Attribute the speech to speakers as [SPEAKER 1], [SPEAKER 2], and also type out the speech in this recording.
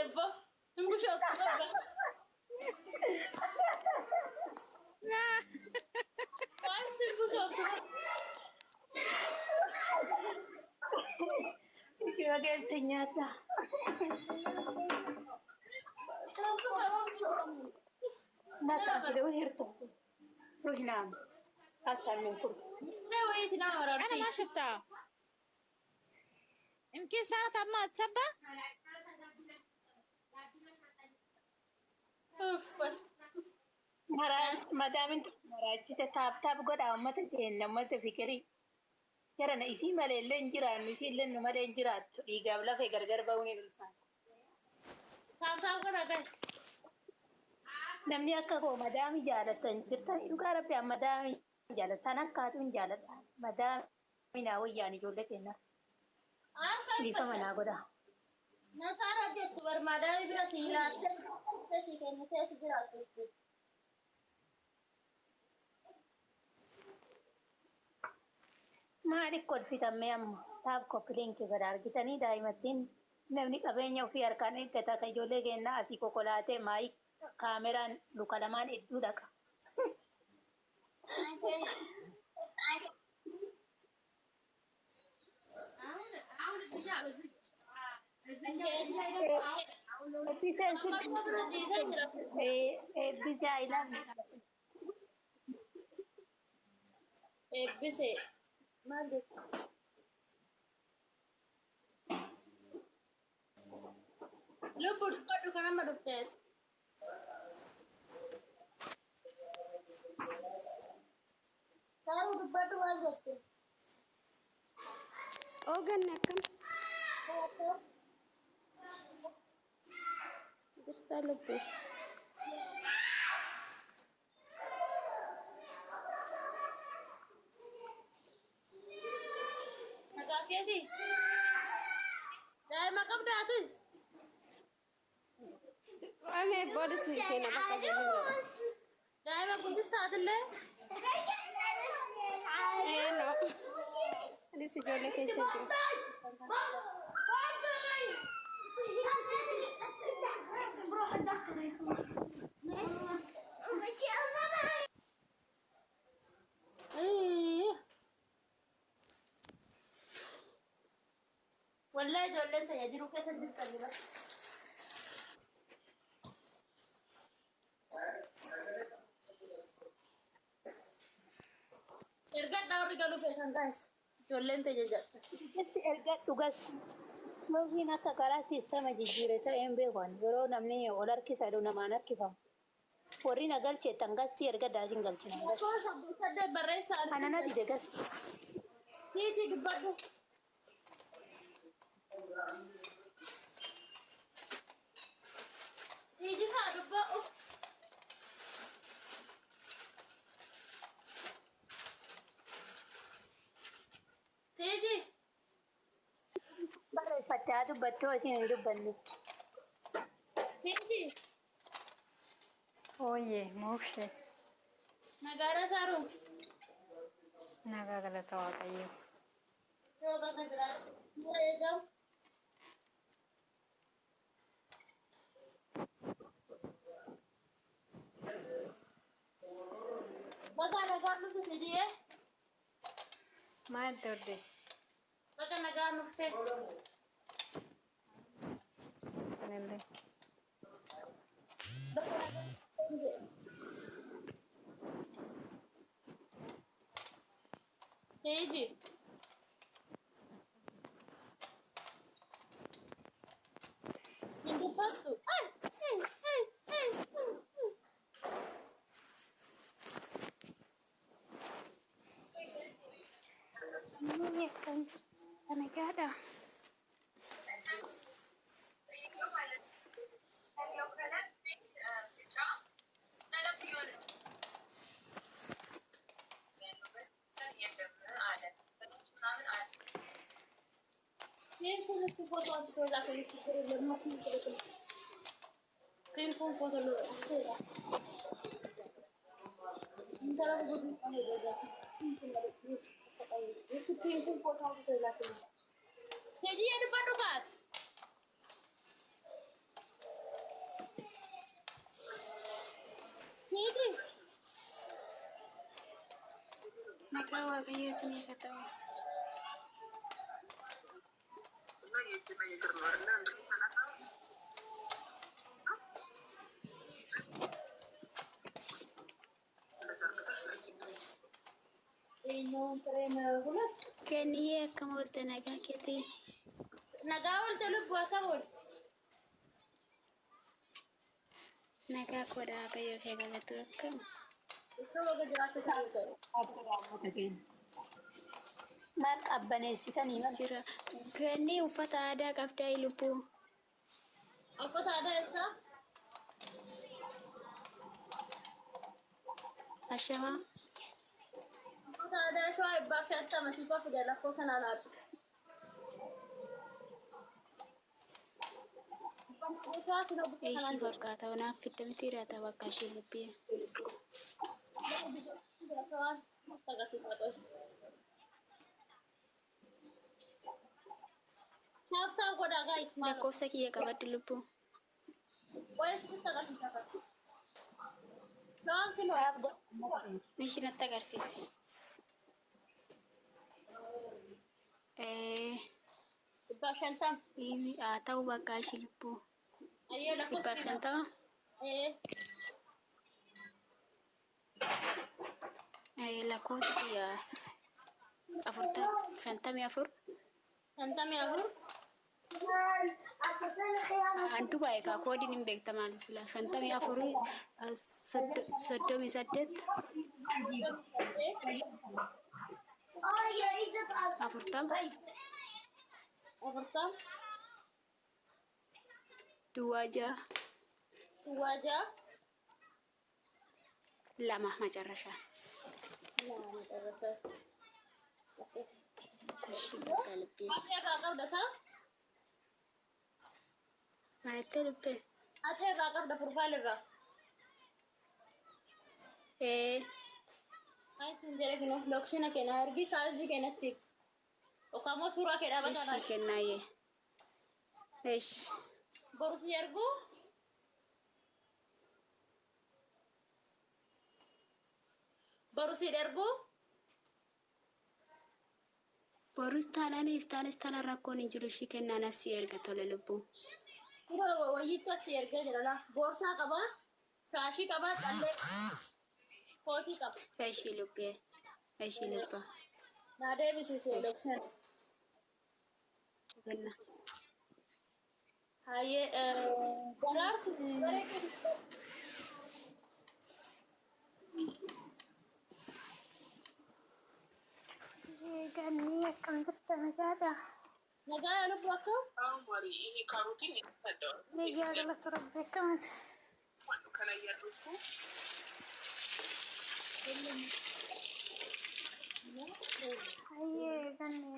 [SPEAKER 1] Ebo, imbushotu baba.
[SPEAKER 2] Nah.
[SPEAKER 1] Pasti imbushotu.
[SPEAKER 3] Kira senyata.
[SPEAKER 1] Kamu kamu.
[SPEAKER 3] Nata kira hirtu. Ruhinam. Asal min kur.
[SPEAKER 1] Ini wajib nama orang.
[SPEAKER 2] أنا ما شفتها. يمكن صارت أما تسبة.
[SPEAKER 3] Maraj, madamin maraj kita tap goda mata kenna mata fikiri. Cara na isi male lenjira isi len numare lenjira igabla fe gargar bauni lulfa.
[SPEAKER 1] Tap kena guys.
[SPEAKER 3] Namni akka ko madami jalatan jirtan idugara pe madami jalatan akkatun jalatan madami na wayani jolle kenna. Lifa mana goda.
[SPEAKER 1] Nasara dia tu bermadani bila silat. Kita sih kayaknya kita sih gratis tu.
[SPEAKER 3] Maali kolfitamme amma taab koppilinki gadaargitanii daa'imattiin namni qabeenya ofii harkaan eeggata ka ijoollee kennaa asii konkolaatee maayii kaameraan luka lamaan hedduu dhaqa.
[SPEAKER 1] Ebbise maal jettu? Lubbu dubbadhu kan amma dhufteet. Saaruu dubbadhu maal jette?
[SPEAKER 2] Ganne akkam jirtaa lubbuu.
[SPEAKER 1] Nagaa keeti? Daa'ima qabdaatis?
[SPEAKER 2] Amee boolisii isheen bakka jirudha.
[SPEAKER 1] Daa'ima kunis taatillee?
[SPEAKER 2] No. Anis ijoollee keessa jiru.
[SPEAKER 1] Wallahi ijoolleen tajaajiluu keessa jirtanidha. Erga warri galuu feesan guys. Ijoolleen tajaajilta.
[SPEAKER 3] Erga dhugas yookiin akka karaa siistama jijjiire ta'een beekan yeroo namni ol harkisa jedhu namaan harkifamu. Warri na galcheettan gastii erga daasiin galchina.
[SPEAKER 1] Akkoo saddeet barreessaa.
[SPEAKER 3] Kanana dide gasti.
[SPEAKER 1] Tiiti dubbadhu. Tiiti haa dubbadhu. Tiiti.
[SPEAKER 3] Barreeffattaa dubbattoo isin hin dubbanne.
[SPEAKER 1] Tiiti.
[SPEAKER 2] Ooyee moofshee.
[SPEAKER 1] Nagaara saaruu.
[SPEAKER 2] Nagaa galata waaqayyoo.
[SPEAKER 1] Yoo bakka jiraatu. Yoo eegamu. Bakka nagaan nuti fidiyee.
[SPEAKER 2] Maal torde?
[SPEAKER 1] Bakka nagaan nuftee.
[SPEAKER 2] Kanallee.
[SPEAKER 1] Tiiti. Hin dubbattu.
[SPEAKER 2] Inni akkam jirta nagaadha.
[SPEAKER 1] Kun foto asirra kan itti lemma kun foto lo intara gudu kan ada itu kun foto asirra kan jadi ada patokan
[SPEAKER 2] waaqayyo isinii haa ta'u. Kenniyee akkam oolte nagaa keetii?
[SPEAKER 1] Nagaa oolte lubbuu akkam oolte?
[SPEAKER 2] Nagaa koodha waaqayyo kee galatu akkam?
[SPEAKER 1] Iddoo baga jiraatti isaan ta'e.
[SPEAKER 3] Maal qabbaneessitanii maal?
[SPEAKER 2] Jira. Kennii uffata aadaa qabdaa lubbuu.
[SPEAKER 1] Uffata aadaa eessaa?
[SPEAKER 2] Ashamaa.
[SPEAKER 1] Uffata aadaa shawaa ibbaaf 50 siifaa fida lakkoofsa naanaadha.
[SPEAKER 2] Ishii bakka ta'u naaf fidda miti irraa bakka ishee lubbee. Lakkoofsa kiyya qabaddi lubbuu. Ishii natti agarsiisi.
[SPEAKER 1] Ibbaaf 50.
[SPEAKER 2] Haa ta'u bakka ishee lubbuu.
[SPEAKER 1] Ayyee lakkoofsa.
[SPEAKER 2] Ibbaaf 50. Lakkoofsa kiyya 54.
[SPEAKER 1] 54.
[SPEAKER 2] Antu baay'ee kaa koodiin hin beekta maal sila 54 38 40 duwwaja lama macarrasha. Ishi bakka lubbee. Maaltu lubbee?
[SPEAKER 1] Ati irraa qabda profaayil irraa. Isin jedhe kinu lookshina kenna ergi saayizii kennatti. Okamoo suuraa kee dhaabataa
[SPEAKER 2] Ishi kennaayyee. Ishi.
[SPEAKER 1] Borusi ergu. Borusi ergu.
[SPEAKER 2] Borus taanaan iftaanis taanaan rakkoon hin jiru ishii kennaan asii erga tole lubbuu.
[SPEAKER 1] Wayyicha si ergee jira laa. Boorsaa qaba, kaashii qaba, callee kootii qaba.
[SPEAKER 2] Ishii lubbee. Ishii lubba.
[SPEAKER 1] Naa deebisisee lookshina.
[SPEAKER 2] Ganna.
[SPEAKER 1] Hayyee daraartu bareedu.
[SPEAKER 2] Ganii akkam jirta nagaadha?
[SPEAKER 1] Nagaa lubbuu akkam?
[SPEAKER 2] Nagyaa galata rabbi akkamiti? Hayyee ganni